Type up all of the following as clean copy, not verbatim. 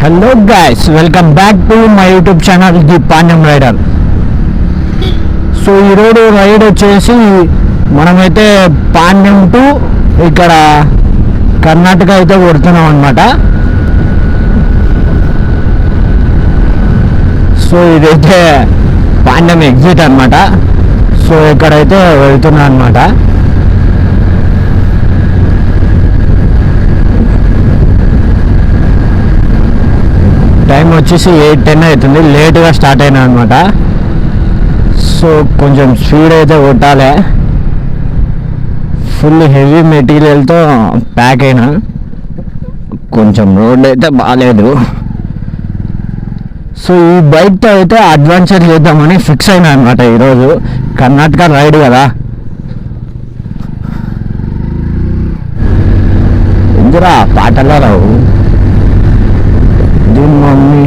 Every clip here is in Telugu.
Hello guys, welcome back to my YouTube channel the Pandyam rider. So ఈరోజు రైడ్ వచ్చేసి మనమైతే పాండ్యం టు ఇక్కడ కర్ణాటక అయితే కొడుతున్నాం అన్నమాట. సో ఇదైతే పాండ్యం ఎగ్జిట్ అన్నమాట. సో ఇక్కడైతే వెళ్తున్నా అన్నమాట. టైం వచ్చేసి 8:10 అవుతుంది. లేట్గా స్టార్ట్ అయినా అనమాట. సో కొంచెం స్పీడ్ అయితే కొట్టాలి. ఫుల్ హెవీ మెటీరియల్తో ప్యాక్ అయినా, కొంచెం రోడ్ అయితే బాగాలేదు. సో ఈ బైక్తో అయితే అడ్వెంచర్ చేద్దామని ఫిక్స్ అయినా అనమాట. ఈరోజు కర్ణాటక రైడ్ కదా. ఇందిరా పాటలా రావు దీని మమ్మీ.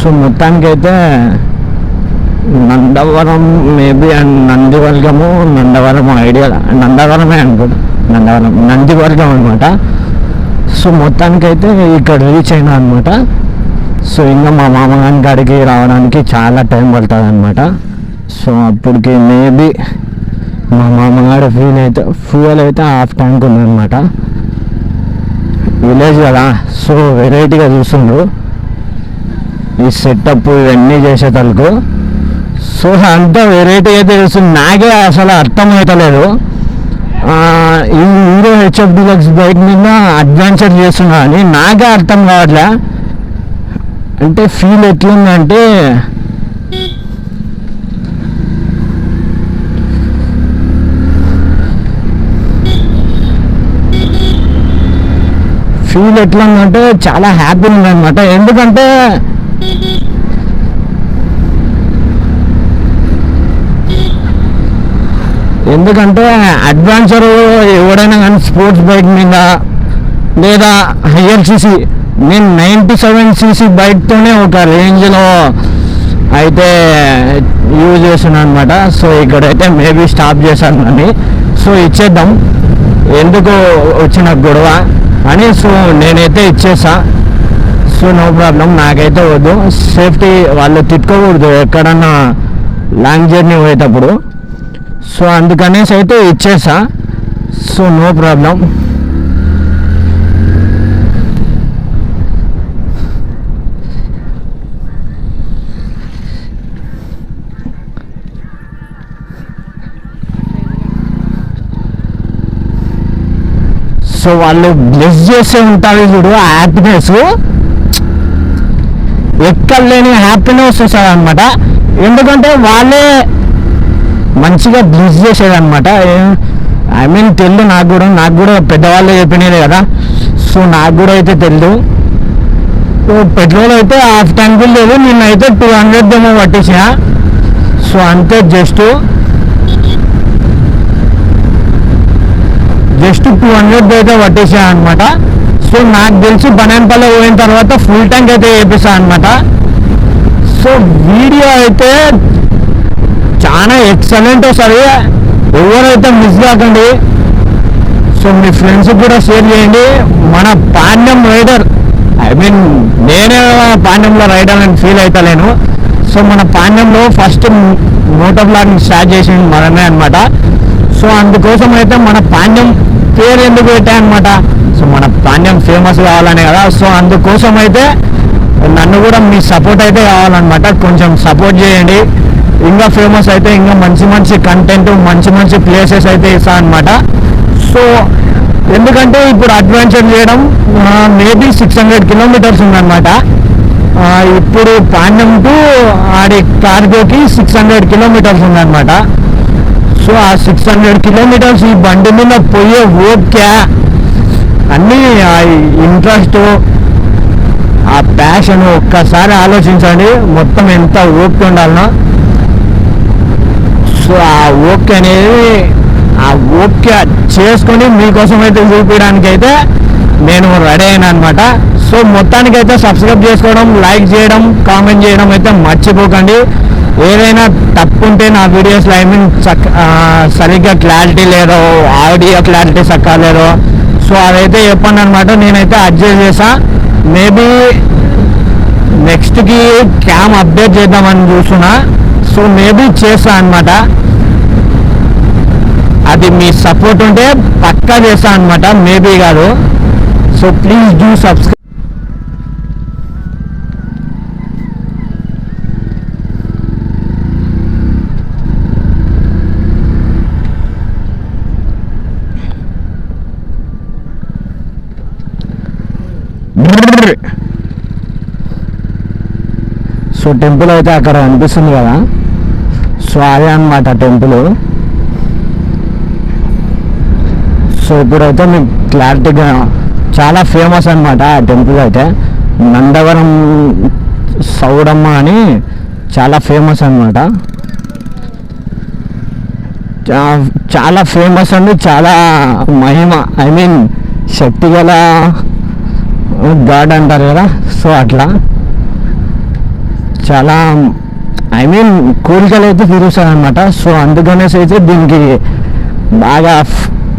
సో మొత్తానికైతే నందవరం మేబీ అండ్ నందివర్గము, నందవరం ఐడియా, నందవరమే అనుకుంటా, నందివర్గం అనమాట. సో మొత్తానికైతే ఇక్కడ రీచ్ అయినా అనమాట. సో ఇంకా మా మామగారి కాడికి రావడానికి చాలా టైం పడుతుంది అనమాట. సో అప్పటికి మేబీ మా మామగారి ఫ్యూయల్ అయితే హాఫ్ ట్యాంక్ ఉందన్నమాట. విలేజ్ కదా, సో వెరైటీగా చూస్తుండ్రు ఈ సెటప్ ఇవన్నీ చేసేటలకు. సో అంతా వెరైటీ అయితే తెలుస్తుంది. నాకే అసలు అర్థమవుతలేదు. ఈ హీరో హెచ్ఎఫ్ డీలక్స్ బైక్ మీద అడ్వెంచర్ చేస్తున్నా అని నాకే అర్థం కావట్లే. అంటే ఫీల్ ఎట్లుందంటే, చాలా హ్యాపీ ఉందన్నమాట. ఎందుకంటే అడ్వెంచర్ ఎవడైనా కానీ స్పోర్ట్స్ బైక్ మీద లేదా హయ్యర్ సీసీ, నేను 97 cc బైక్తోనే ఒక రేంజ్లో అయితే యూజ్ చేస్తున్నాను అనమాట. సో ఇక్కడైతే మేబీ స్టాప్ చేశాను అని, సో ఇచ్చేద్దాం, ఎందుకు వచ్చిన గొడవ అని. సో నేనైతే ఇచ్చేసా. సో నో ప్రాబ్లం, నాకైతే వద్దు. సేఫ్టీ వాళ్ళు తిట్టుకోకూడదు ఎక్కడన్నా లాంగ్ జర్నీ పోయేటప్పుడు. సో అందుకనేసి అయితే ఇచ్చేసా. So no problem. సో వాళ్ళు బ్లెస్ చేసే ఉంటుంది చూడు, ఆ హ్యాపీనెస్ ఎక్కడలేని హ్యాపీనెస్ వస్తుంది అనమాట. ఎందుకంటే వాళ్ళే మంచిగా బ్లెస్ చేసేదన్నమాట. ఐ మీన్ తెలుసు, నాకు కూడా పెద్దవాళ్ళే చెప్పినది కదా. సో నాకు కూడా అయితే తెలుసు. సో పెట్రోల్ అయితే హాఫ్ ట్యాంక్ లేదు, నిన్నైతే 200 ఏమో పట్టేసా. సో అంతే, జస్ట్ 200 అయితే పట్టేసా అనమాట. సో నాకు తెలిసి బనాన్పల్లి పోయిన తర్వాత ఫుల్ ట్యాంక్ అయితే వేపిస్తా అనమాట. సో వీడియో అయితే చాలా ఎక్సలెంట్ వస్తుంది, ఎవరైతే మిస్ కాకండి. సో మీ ఫ్రెండ్స్ కూడా షేర్ చేయండి. మన పాండ్యం రైడర్, ఐ మీన్ నేనే పాండ్యంలో రైడర్ అని ఫీల్ అవుతలేను. సో మన పాండ్యంలో ఫస్ట్ మోటో బ్లాగింగ్ స్టార్ట్ చేసింది మనమే అనమాట. సో అందుకోసం అయితే మన పాండ్యం పేరు ఎందుకు పెట్టాయన్నమాట. సో మన పాండ్యం ఫేమస్ కావాలనే కదా. సో అందుకోసం అయితే నన్ను కూడా మీ సపోర్ట్ అయితే కావాలన్నమాట. కొంచెం సపోర్ట్ చేయండి. ఇంకా ఫేమస్ అయితే ఇంకా మంచి కంటెంట్, మంచి ప్లేసెస్ అయితే ఇస్తా అనమాట. సో ఎందుకంటే ఇప్పుడు అడ్వెంచర్ చేయడం మేబీ 600 kilometers ఉందన్నమాట. ఇప్పుడు పాండ్యం టు ఆడి కార్గోకి 600 kilometers ఉందన్నమాట. సో ఆ 600 kilometers ఈ బండి మీద పోయే ఓకే, అన్నీ ఆ ఇంట్రెస్ట్, ఆ ప్యాషన్ ఒక్కసారి ఆలోచించండి, మొత్తం ఎంత ఓపిక ఉండాలనో. సో ఆ ఓపిక అనేది ఆ ఓకే చేసుకొని మీకోసం అయితే చూపించడానికి అయితే నేను రెడీ అయినా అనమాట. సో మొత్తానికైతే సబ్స్క్రైబ్ చేసుకోవడం, లైక్ చేయడం, కామెంట్ చేయడం అయితే మర్చిపోకండి. ఏదైనా తప్పు ఉంటే నా వీడియోస్లో సరిగ్గా క్లారిటీ లేదో, ఆడియో క్లారిటీ చక్కగా లేదో, సో అదైతే చెప్పండి అనమాట. నేనైతే అడ్జస్ట్ చేసా. మేబీ నెక్స్ట్కి క్యామ్ అప్డేట్ చేద్దామని చూస్తున్నా. సో మేబీ చేస్తా అనమాట. అది మీ సపోర్ట్ ఉంటే పక్కా చేస్తా అనమాట, మేబీ కాదు. So please do subscribe. So temple అయితే అక్కడ అనిపిస్తుంది కదా, సో అదే అనమాట టెంపుల్. సో ఇప్పుడైతే మీకు క్లారిటీగా చాలా ఫేమస్ అనమాట ఆ టెంపుల్ అయితే. నందవరం సౌడమ్మ అని చాలా ఫేమస్ అనమాట. చాలా ఫేమస్ అండి, చాలా మహిమ, ఐ మీన్ శక్తి గల గాడ్ అంటారు కదా, సో అట్లా చాలా ఐ మీన్ కోరికలు అయితే తీరుస్తాయి అనమాట. సో అందుకనేసి అయితే దీనికి బాగా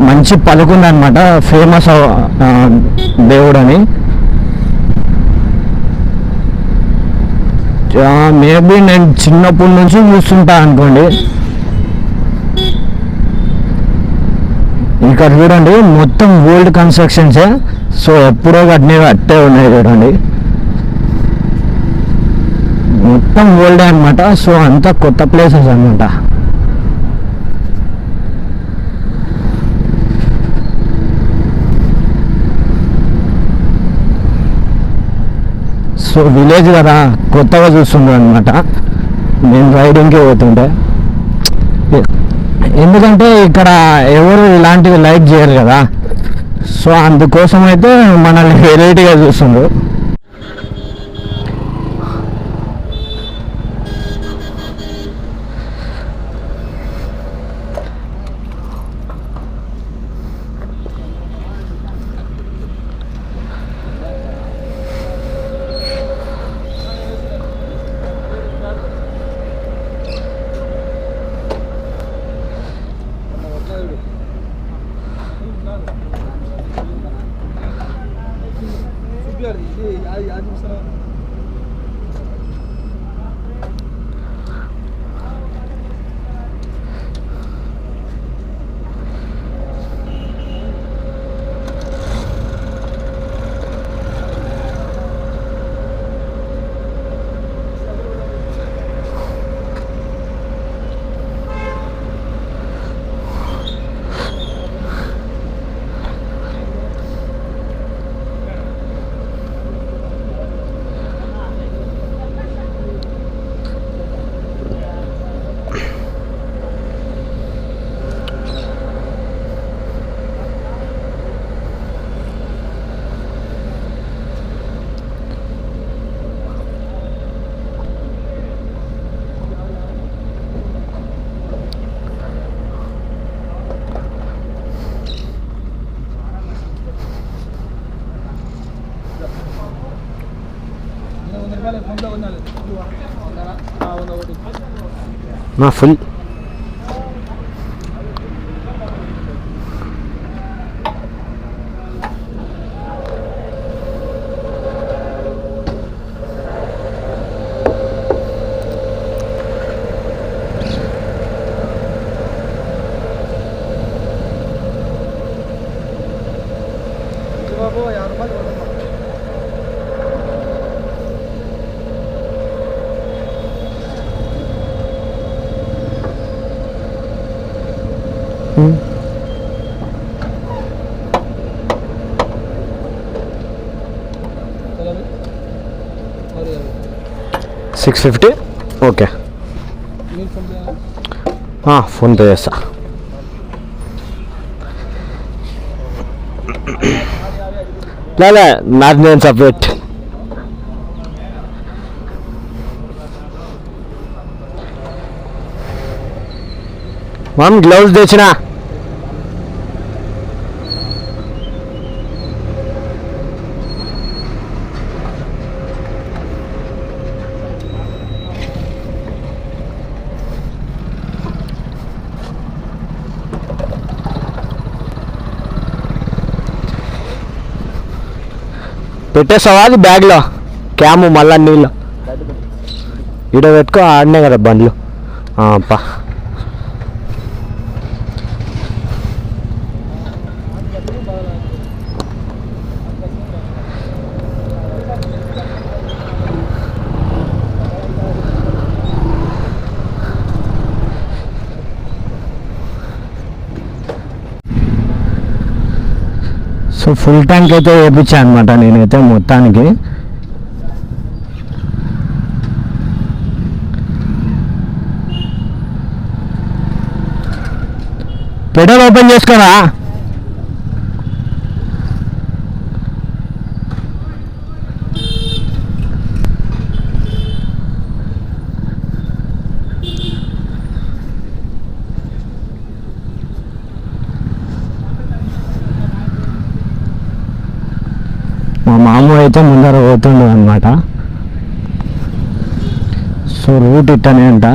మంచి పలుకుంది అనమాట, ఫేమస్ దేవుడు అని. మేబీ నేను చిన్నప్పటి నుంచి చూస్తుంటా అనుకోండి. ఇక్కడ చూడండి మొత్తం ఓల్డ్ కన్స్ట్రక్షన్సే. సో ఎప్పుడో కట్టే ఉన్నాయి చూడండి, మొత్తం ఓల్డ్ అనమాట. సో అంతా కొత్త ప్లేసెస్ అనమాట. సో విలేజ్ కదా, కొత్తగా చూస్తుండే అనమాట. నేను రైడింగ్కి పోతుండే, ఎందుకంటే ఇక్కడ ఎవరు ఇలాంటివి లైక్ చేయరు కదా. సో అందుకోసం అయితే మనల్ని వెరైటీగా చూస్తుండ్రు. నా ఫుల్ $650. ఓకే, ఫోన్పే చేస్తా. లే నాకు నేను సపరేట్. గ్లౌజ్ తెచ్చినా పెట్టేస్తావా అది బ్యాగ్లో క్యాము మళ్ళా నీళ్ళు ఈడ పెట్టుకో ఆడినే కదా బండ్లు పా సో ఫుల్ ట్యాంక్ అయితే వేయించాను అనమాట నేనైతే మొత్తానికి. పెట్రోల్ ఓపెన్ చేసుకోరా. మా మామ అయితే ముందర పోతుండే అనమాట. సో రూట్ ఇట్టనే అంట.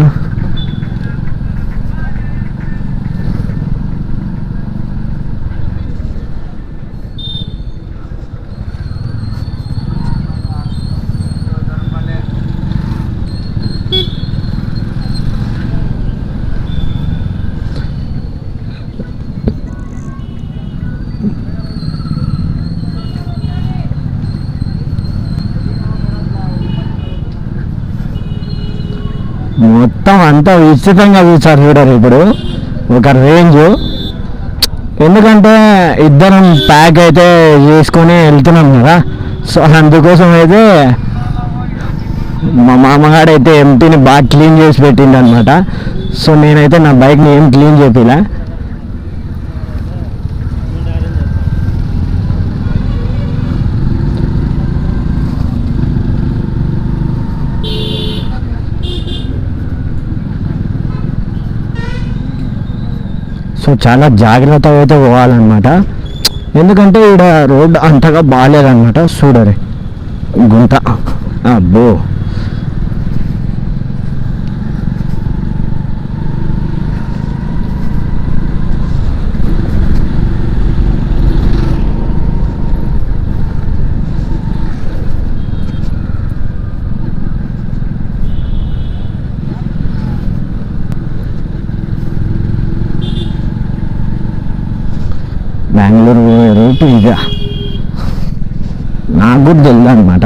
మొత్తం అంతా విస్తృతంగా చూసారు చూడరు ఇప్పుడు ఒక రేంజ్. ఎందుకంటే ఇద్దరం ప్యాక్ అయితే చేసుకొని వెళ్తున్నాం కదా. సో అందుకోసం అయితే మా మామగాడైతే ఎంటీని బాగా క్లీన్ చేసి పెట్టిండు అనమాట. సో నేనైతే నా బైక్ని ఏం క్లీన్ చేపిలా. సో చాలా జాగ్రత్తగా అయితే పోవాలన్నమాట. ఎందుకంటే ఇక్కడ రోడ్ అంతగా బాగాలేదన్నమాట. చూడరే గుంట అబ్బో. బెంగళూరు రూట్ ఇక నాకు కూడా తెలియదు అనమాట.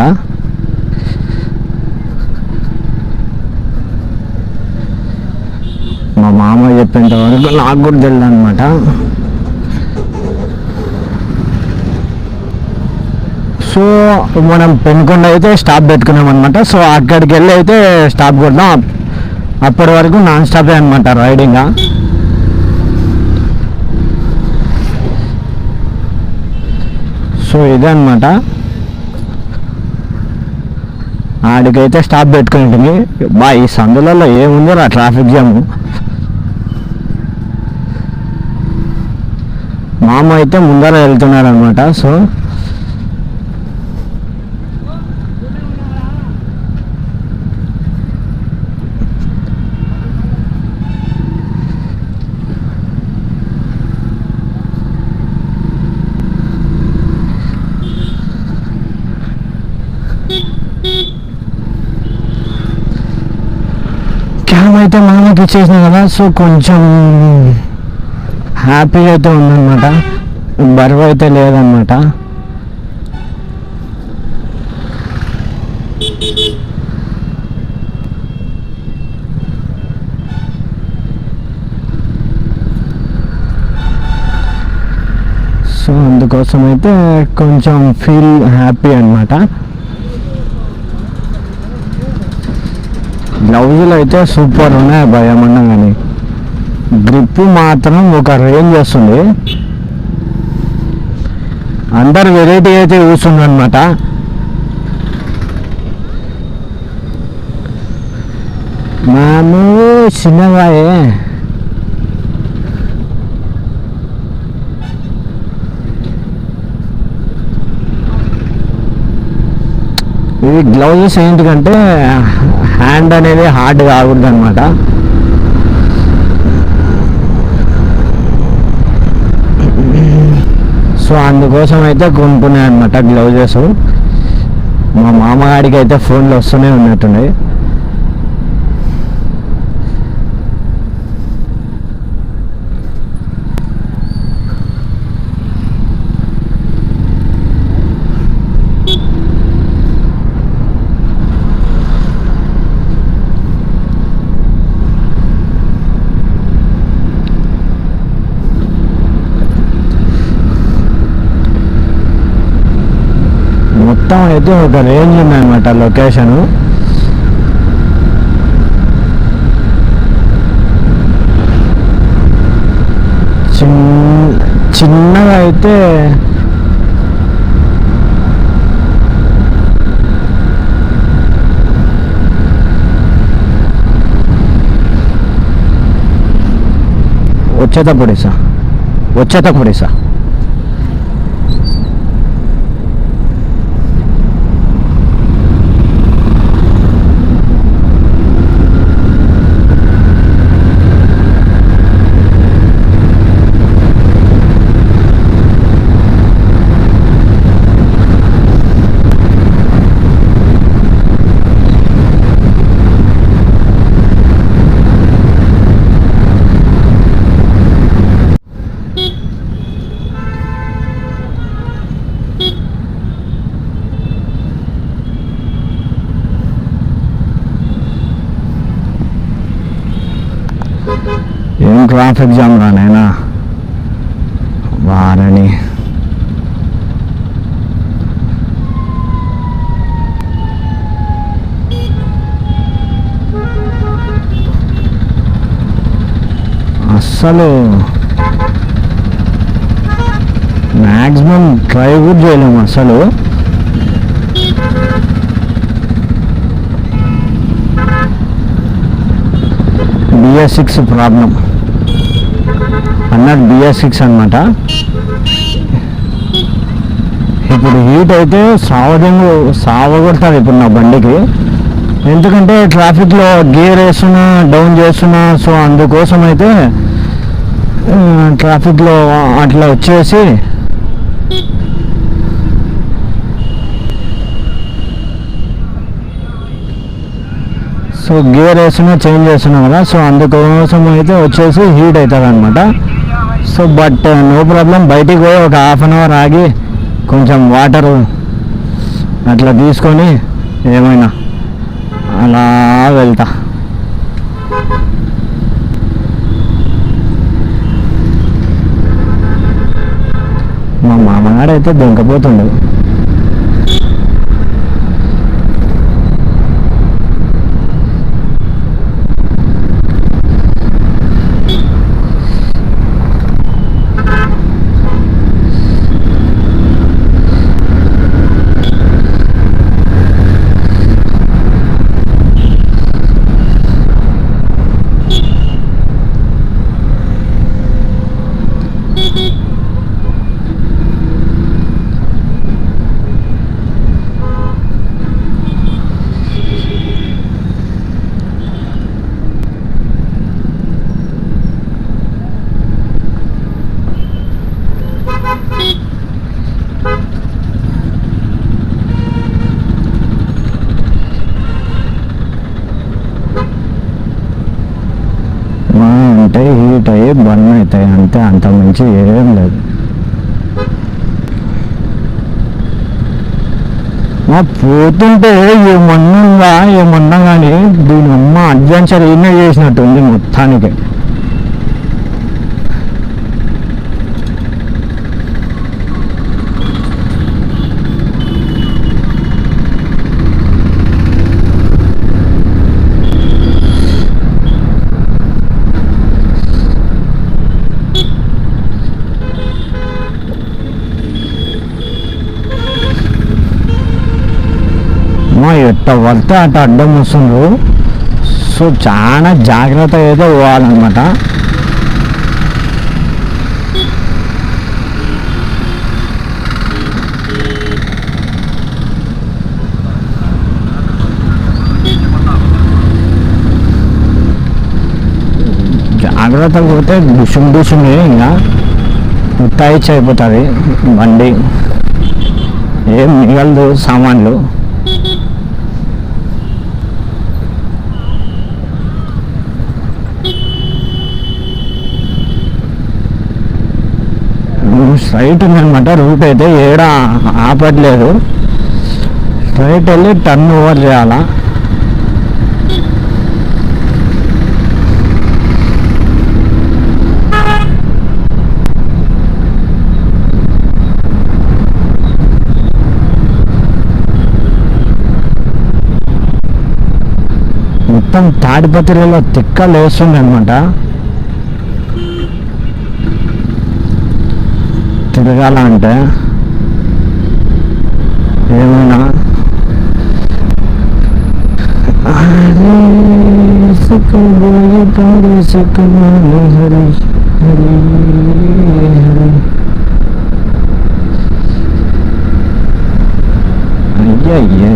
మా మామ చెప్పేంత వరకు నాకు కూడా తెలియదు అనమాట. సో మనం పెనుకొండ అయితే స్టాప్ పెట్టుకున్నాం అనమాట. సో అక్కడికి వెళ్ళి అయితే స్టాప్ కొట్టాం. అప్పటి వరకు నాన్ స్టాపే అనమాట రైడింగ్. సో ఇదే అనమాట. ఆడికైతే స్టాప్ పెట్టుకుంటుంది. బా ఈ సందులలో ఏముందో ఆ ట్రాఫిక్ జామ్. మామ అయితే ముందర వెళ్తున్నాడు అనమాట. సో క్యామ్ అయితే మామకి ఇచ్చేసిన కదా. సో కొంచెం హ్యాపీగా అయితే ఉందన్నమాట. బరువు అయితే లేదన్నమాట. సో అందుకోసం అయితే కొంచెం ఫీల్ హ్యాపీ అన్నమాట. గ్లౌజులు అయితే సూపర్ ఉన్నాయి భయమన్నా కానీ గ్రిప్ మాత్రం ఒక రేంజ్ వస్తుంది. అందరు వెరైటీ అయితే చూస్తుంది అనమాట. మేము చిన్నగాయే ఇవి గ్లౌజెస్ ఏంటికంటే హ్యాండ్ అనేది హార్డ్ కాకూడదు అనమాట. సో అందుకోసం అయితే కొనుక్కున్నాయి అనమాట గ్లౌజెస్. మా మామగాడికి అయితే ఫోన్లు వస్తూనే ఉన్నట్టున్నాయి. మొత్తం అయితే ఒక రేంజ్ ఉందన్నమాట లొకేషను. చిన్నగా అయితే వచ్చేటప్పుడు ఇసా ఏం ట్రాఫిక్ జామ్ రా నాయనా వారని. అస్సలు మ్యాక్సిమం ట్రై కూడా చేయలేము అసలు. BS6 ప్రాబ్లం అన్నట్టు BS6 అనమాట. ఇప్పుడు హీట్ అయితే సావగొడతారు ఇప్పుడు నా బండికి. ఎందుకంటే ట్రాఫిక్లో గేర్ వేస్తున్నా డౌన్ చేస్తున్నా. సో అందుకోసం అయితే ట్రాఫిక్లో అట్లా వచ్చేసి సో గేర్ వేస్తున్నా చేంజ్ చేస్తున్నాం కదా. సో అందుకోసం అయితే వచ్చేసి హీట్ అవుతుంది అనమాట. So but no problem. బయటికి పోయి ఒక ½ అవర్ ఆగి కొంచెం వాటర్ అట్లా తీసుకొని ఏమైనా అలా వెళ్తా. మా మామగాడైతే దొంకపోతుండదు. ఉంటాయి, హీట్ అయ్యి బర్న్ అవుతాయి అంతే, అంత మించి ఏం లేదు. మా పోతుంటే ఏమన్నా ఏమన్నా కానీ దీని అమ్మ అడ్వెంచర్ ఏమే చేసినట్టుంది మొత్తానికి. ఎట్ట పడితే అటు అడ్డం వస్తుండ్రు. సో చాలా జాగ్రత్తగా అయితే పోవాలన్నమాట. జాగ్రత్తగా పోతే బుషుండే ఇంకా ముత్తాయిచ్చి అయిపోతుంది బండి, ఏం మిగలదు సామాన్లు. స్ట్రైట్ ఉందనమాట రూట్ అయితే ఏడ ఆపట్లేదు స్ట్రైట్ వెళ్ళి టర్న్ ఓవర్ చేయాలా మొత్తం తాడిపత్రిలో తిక్కలు వేస్తుంది అనమాట తిరగాల అంటే ఏమైనా అయ్యయ్య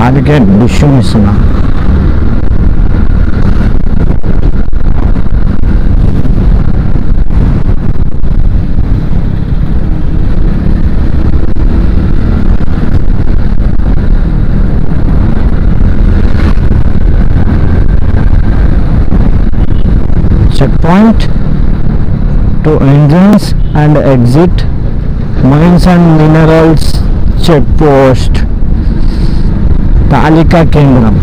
అందుకే డిష్ ఇస్తున్నా checkpoint to entrance and exit mines and minerals check post తాలికా కేంద్రం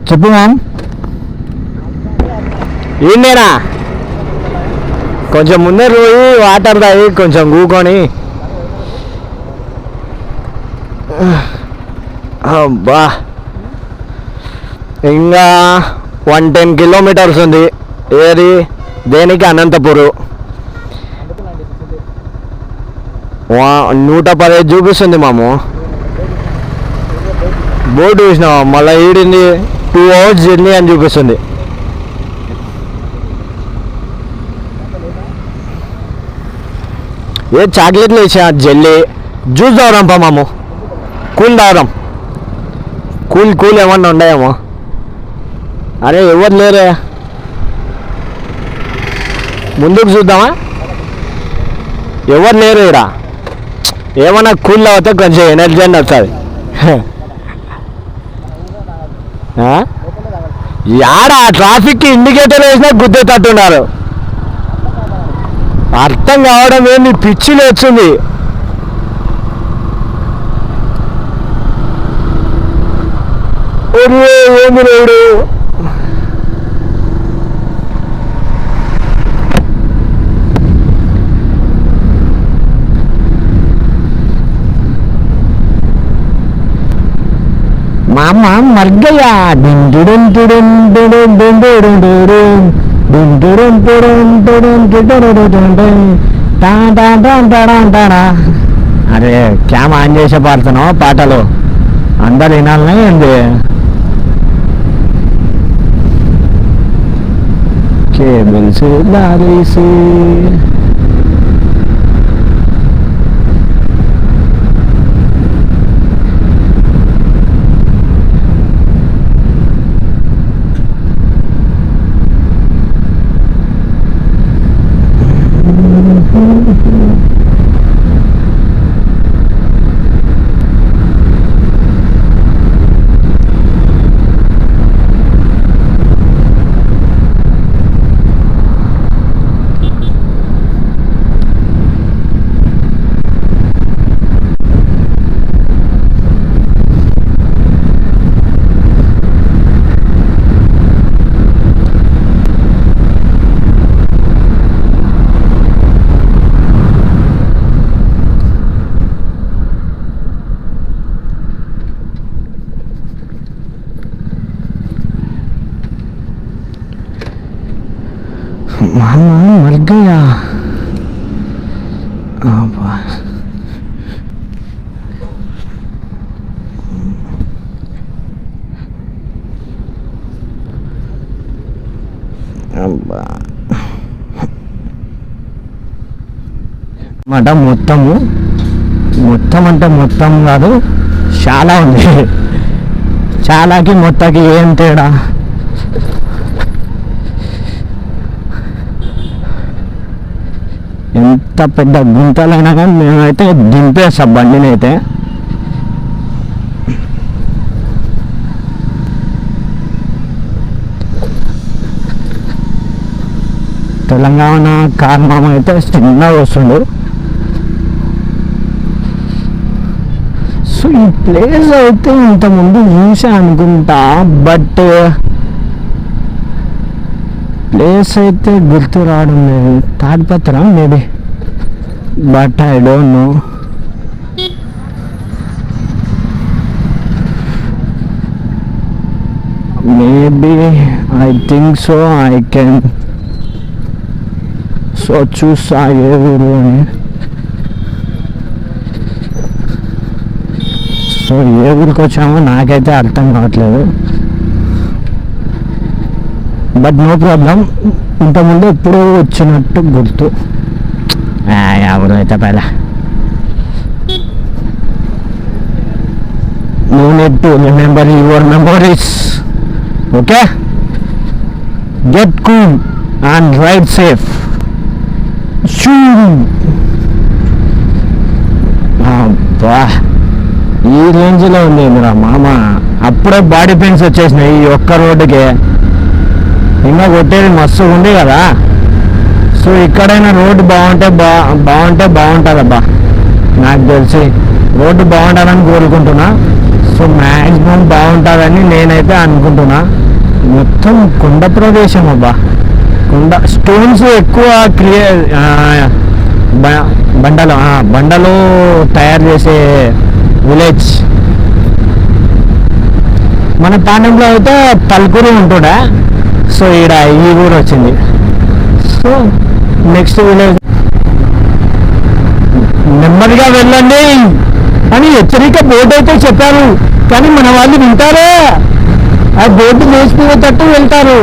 చెప్పు మామ్ ఏంటేనా కొంచెం ముందే పోయి వాటర్ తాగి కొంచెం కూకొని అబ్బా ఇంకా 110 కిలోమీటర్స్ ఉంది ఏది దేనికి అనంతపురు 115 చూపిస్తుంది మాము బోర్డు చూసినావా మళ్ళీ ఈడింది 2 hours జర్నీ అని చూపిస్తుంది ఏ చాక్లెట్లు వేసా జెల్లీ జ్యూస్ తాగుదాంపా మాము కూల్ తాగుదాం కూల్ ఏమన్నా ఉన్నాయేమో అరే ఎవరు లేరే ముందుకు చూద్దామా ఎవరు లేరు ఇక్కడ ఏమన్నా కూల్ అవుతే కొంచెం ఎనర్జీ అని వస్తుంది యాడ ట్రాఫిక్కి ఇండికేటర్ వేసినా గుద్దేటట్టున్నారు అర్థం కావడం ఏంది పిచ్చిలు వచ్చింది ఏంది లేడు మామ మర్గయ్యా అరే క్యామ్ ఆన్ చేసే పాడుతున్నావు పాటలు అందరు వినాలనే ఏంది కేబుల్స్ లారీసి मामा मर गया మాట మొత్తము మొత్తం అంటే మొత్తం కాదు చాలా ఉంది చాలాకి మొత్తానికి ఏం తేడా ఎంత పెద్ద గుంతలైనా కానీ మేమైతే దింపేస్తాం బండిని అయితే తెలంగాణ కార్ మామ అయితే చిన్నగా వస్తుండు సో ఈ ప్లేస్ అయితే ఇంతకుముందు చూసా అనుకుంటా బట్ ప్లేస్ అయితే గుర్తు రావడం లేదు Tadipatri maybe but I don't know maybe I think so I can so చూసా ఏ ఊరు అని సో ఏ ఊరికి వచ్చామో నాకైతే అర్థం కావట్లేదు బట్ నో ప్రాబ్లం ఇంతకుముందు ఎప్పుడూ వచ్చినట్టు గుర్తు ఎవరు అయితే Paila no need to remember your memories okay get cool and ride safe ఈ రేంజ్లో ఉంది మీరు మామ అప్పుడే బాడీ పెయిన్స్ వచ్చేసినాయి ఈ ఒక్క రోడ్డుకి ఇంకా కొట్టేది మస్తు ఉంది కదా సో ఇక్కడైనా రోడ్డు బాగుంటుంది అబ్బా నాకు తెలిసి రోడ్డు బాగుంటుందని కోరుకుంటున్నా సో మ్యాక్సిమం బాగుంటుందని నేనైతే అనుకుంటున్నా మొత్తం కొండ ప్రదేశం అబ్బా కొండ స్టోన్స్ ఎక్కువ బండలు తయారు చేసే విలేజ్ మన తాండంలో అయితే పల్కూరు ఉంటుండే సో ఈడ ఈ ఊరు వచ్చింది సో నెక్స్ట్ విలేజ్ నెమ్మదిగా వెళ్ళండి అని హెచ్చరిక బోర్డు అయితే చెప్పారు కానీ మన వాళ్ళు వింటారే ఆ బోర్డు వేసిపోయేటట్టు వెళ్తారు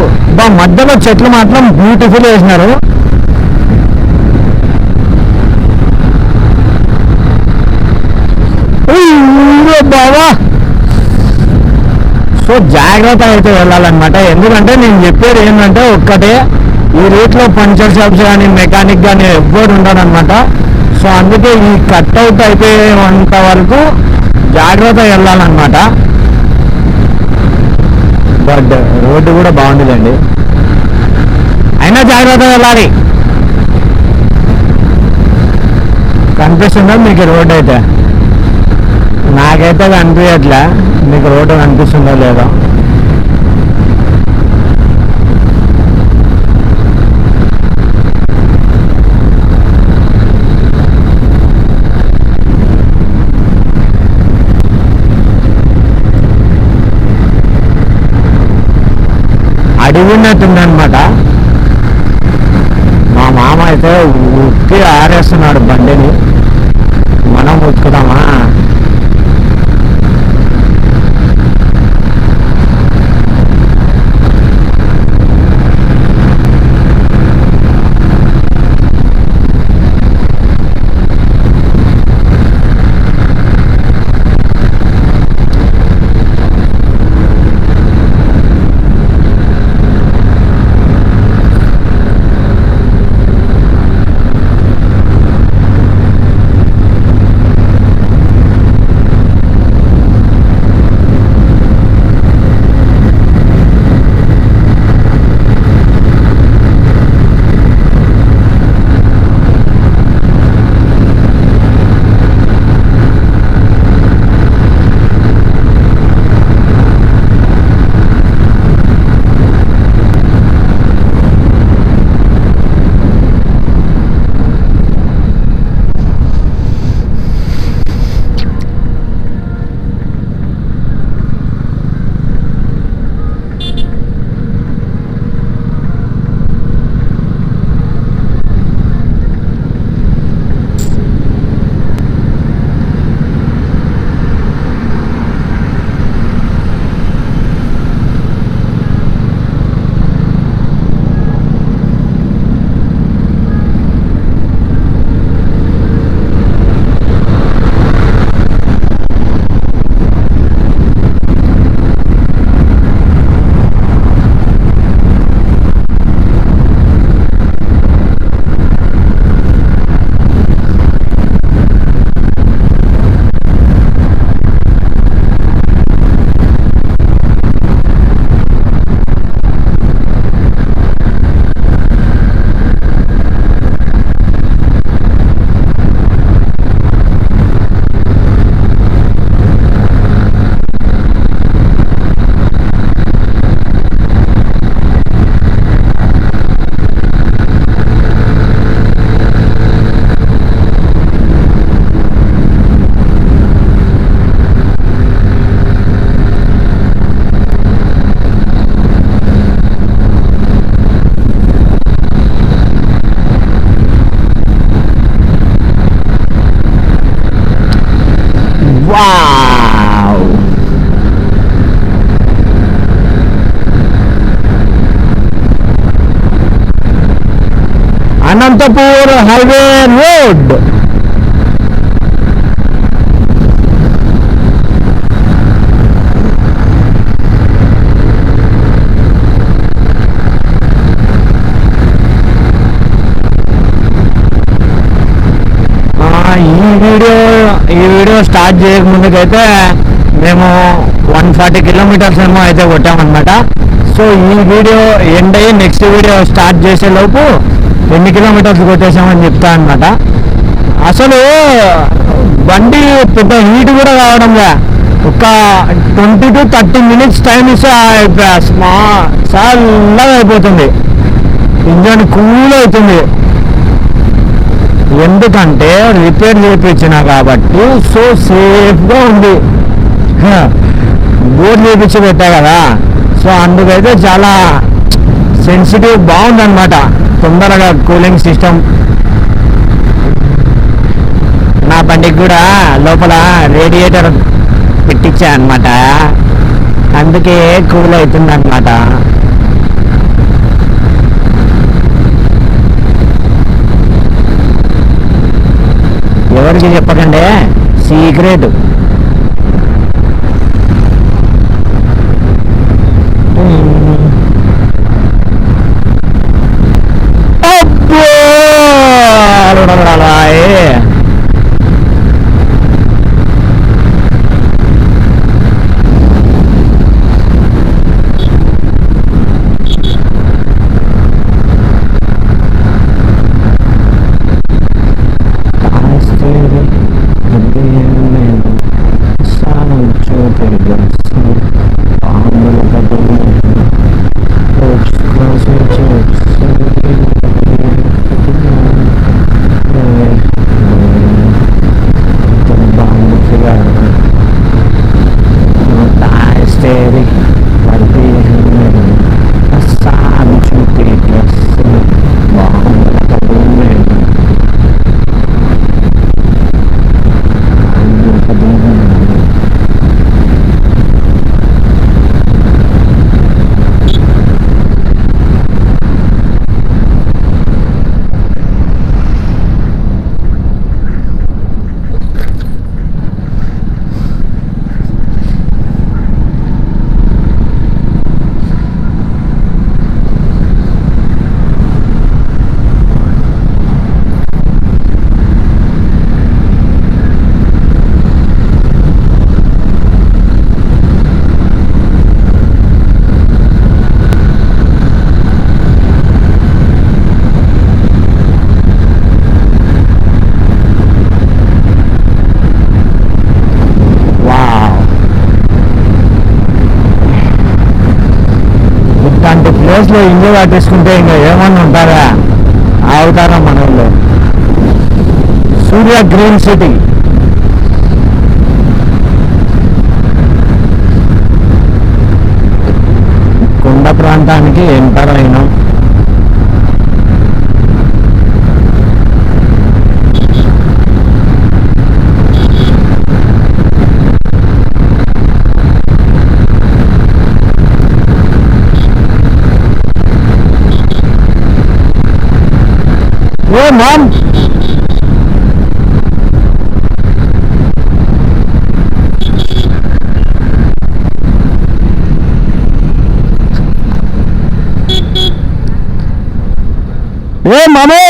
మధ్యలో చెట్లు మాత్రం బ్యూటిఫుల్ వేసినారు బావా సో జాగ్రత్త అయితే వెళ్ళాలన్నమాట ఎందుకంటే నేను చెప్పేది ఏంటంటే ఒక్కటే ఈ రూట్లో పంచర్ షాప్స్ కానీ మెకానిక్ కానీ ఎవ్వరు ఉండడనమాట సో అందుకే ఈ కట్అవుట్ అయిపోయేంత వరకు జాగ్రత్త వెళ్ళాలన్నమాట బట్ రోడ్డు కూడా బాగుంటుందండి అయినా జాగ్రత్త వెళ్ళాలి కనిపిస్తుందా మీకు రోడ్డు అయితే నాకైతే కనిపించట్లే మీకు రోడ్డు కనిపిస్తుందో లేదో అడుగున్నట్టుంది అనమాట. మా మామ అయితే ఉక్కి ఆరేస్తున్నాడు బండిని. మనం ఉతుకుదామా? వావ్! Anantapur highway road. ఈ వీడియో స్టార్ట్ చేయక ముందుకైతే మేము 140 కిలోమీటర్స్ ఏమో అయితే కొట్టామన్నమాట. సో ఈ వీడియో ఎండ్ అయ్యి నెక్స్ట్ వీడియో స్టార్ట్ చేసే లోపు ఎన్ని కిలోమీటర్స్ కొట్టేసామని చెప్తా అనమాట. అసలు బండి పెద్ద హీట్ కూడా కావడంగా ఒక 20 to 30 minutes టైం ఇస్తే చల్లగా అయిపోతుంది, ఇంజన్ కూల్ అవుతుంది. ఎందుకంటే రిపేర్ చేయించిన కాబట్టి సో సేఫ్గా ఉంది. బోర్డు చేయించి పెట్టా కదా, సో అందుకైతే చాలా సెన్సిటివ్ బాగుందన్నమాట. తొందరగా కూలింగ్ సిస్టమ్. నా బండికి కూడా లోపల రేడియేటర్ పెట్టించా అనమాట, అందుకే కూల్ అవుతుంది అనమాట. ఎవరికి చెప్పకండి, సీక్రెట్. అవర్స్లో ఇంజన్ పట్టేసుకుంటే ఇంకా ఏమన్నా ఉంటారా అవతారం మన ఊళ్ళో. సూర్య గ్రీన్ సిటీ. కొండ ప్రాంతానికి ఎంటర్ అయినాం. ఓ మామ్, ఏ మామూ,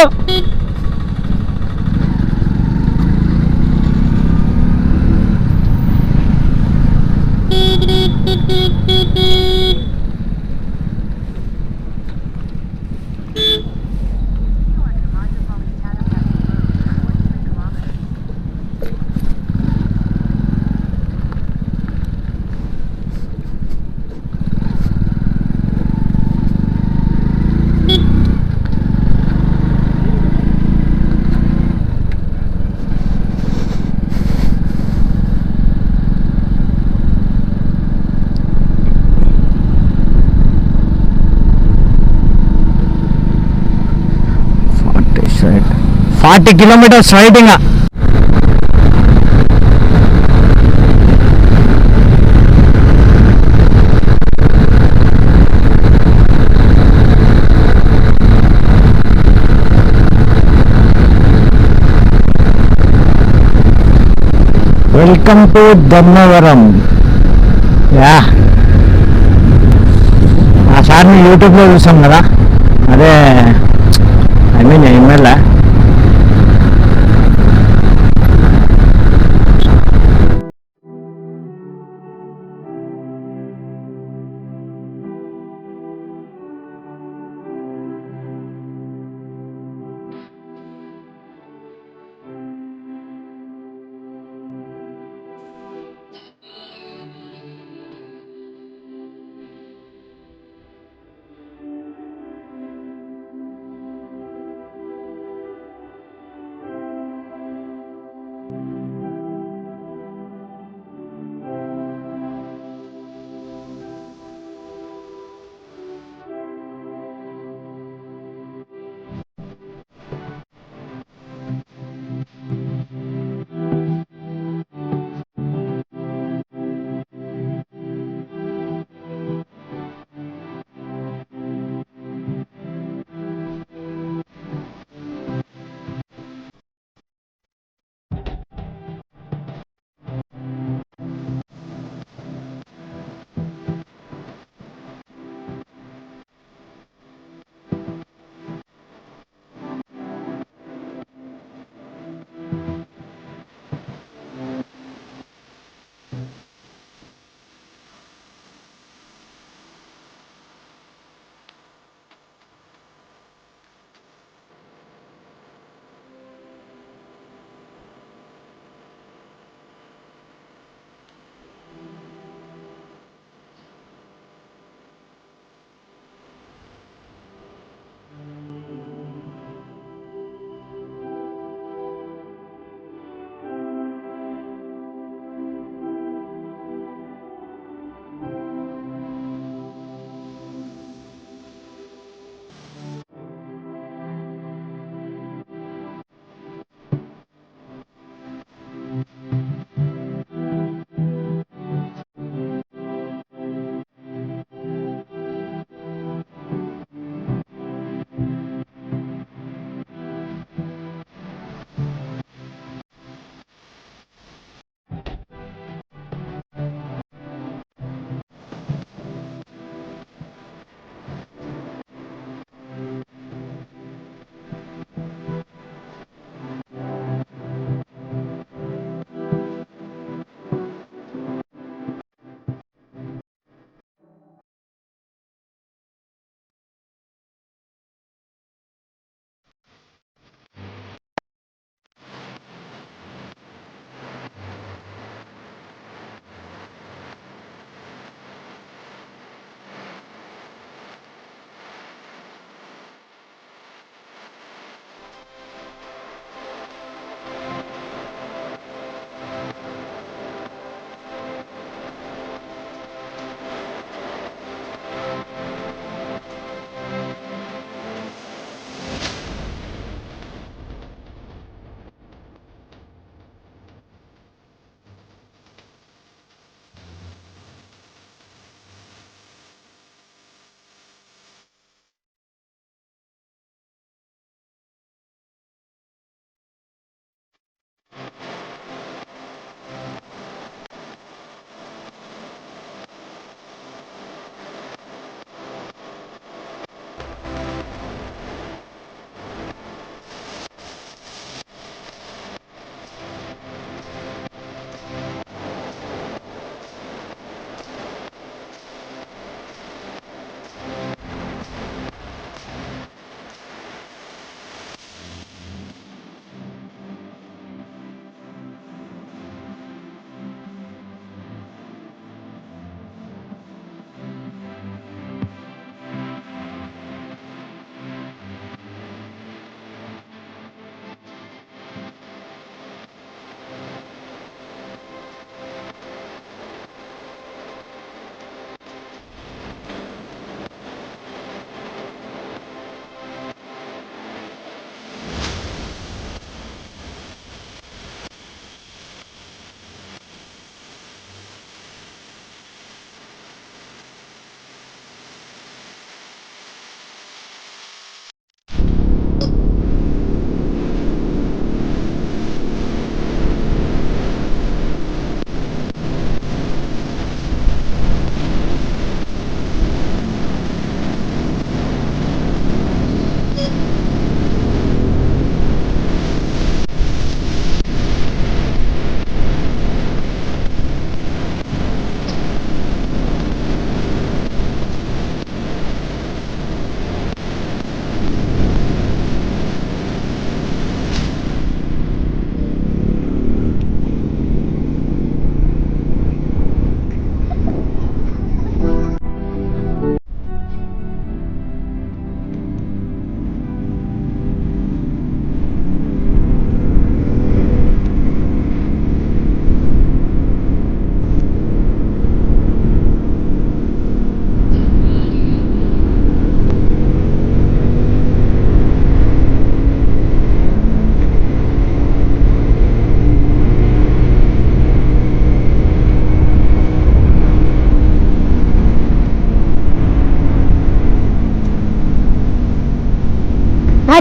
స్ట్రైట్ 40 కిలోమీటర్స్ స్ట్రైట్. ఇంకా వెల్కమ్ టు ధర్మవరం. యా, ఆ సార్ని యూట్యూబ్లో చూసాం కదా, అదే ఐ మీన్ ఎమ్మెల్యే.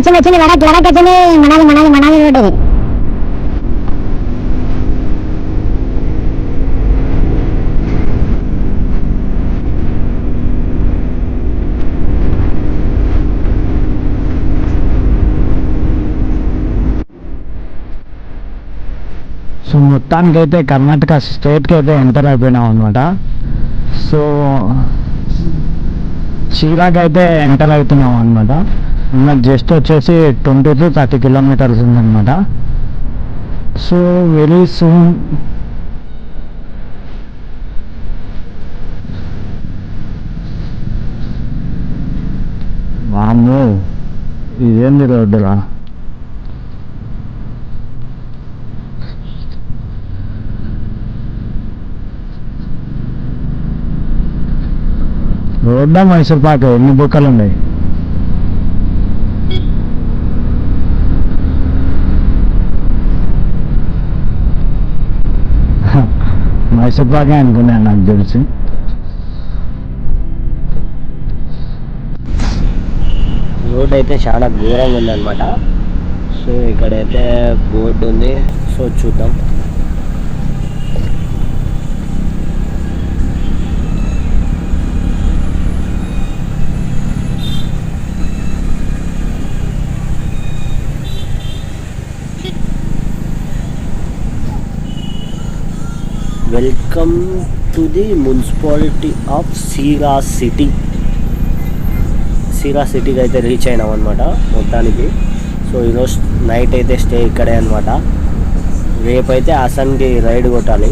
వచ్చింది వడక్ వచ్చింది. మనాలి రోడ్డు ఇది. సో మొత్తానికైతే కర్ణాటక స్టేట్కి అయితే ఎంటర్ అయిపోయినాం అనమాట. సో షీరాకి అయితే ఎంటర్ అవుతున్నాం అనమాట. ఇంకా జస్ట్ వచ్చేసి 20 to 30 కిలోమీటర్స్ ఉందన్నమాట. సో వెరీ సూన్ వామ్మో ఇదేంది రోడ్డురా. రోడ్డా మైసూర్ పాక్ ఎన్ని బుక్కలు ఉన్నాయి. మైసూర్ పాకే అనుకున్నాను నాకు తెలిసి. రోడ్ అయితే చాలా ఘోరంగా ఉందన్నమాట. సో ఇక్కడైతే బోర్డు ఉంది. సో చూద్దాం. Welcome to the municipality of Sira సిటీకి అయితే రీచ్ అయినాం అనమాట మొత్తానికి. సో ఈరోజు నైట్ అయితే స్టే ఇక్కడే అనమాట. రేపైతే అసన్కి రైడ్ కొట్టాలి.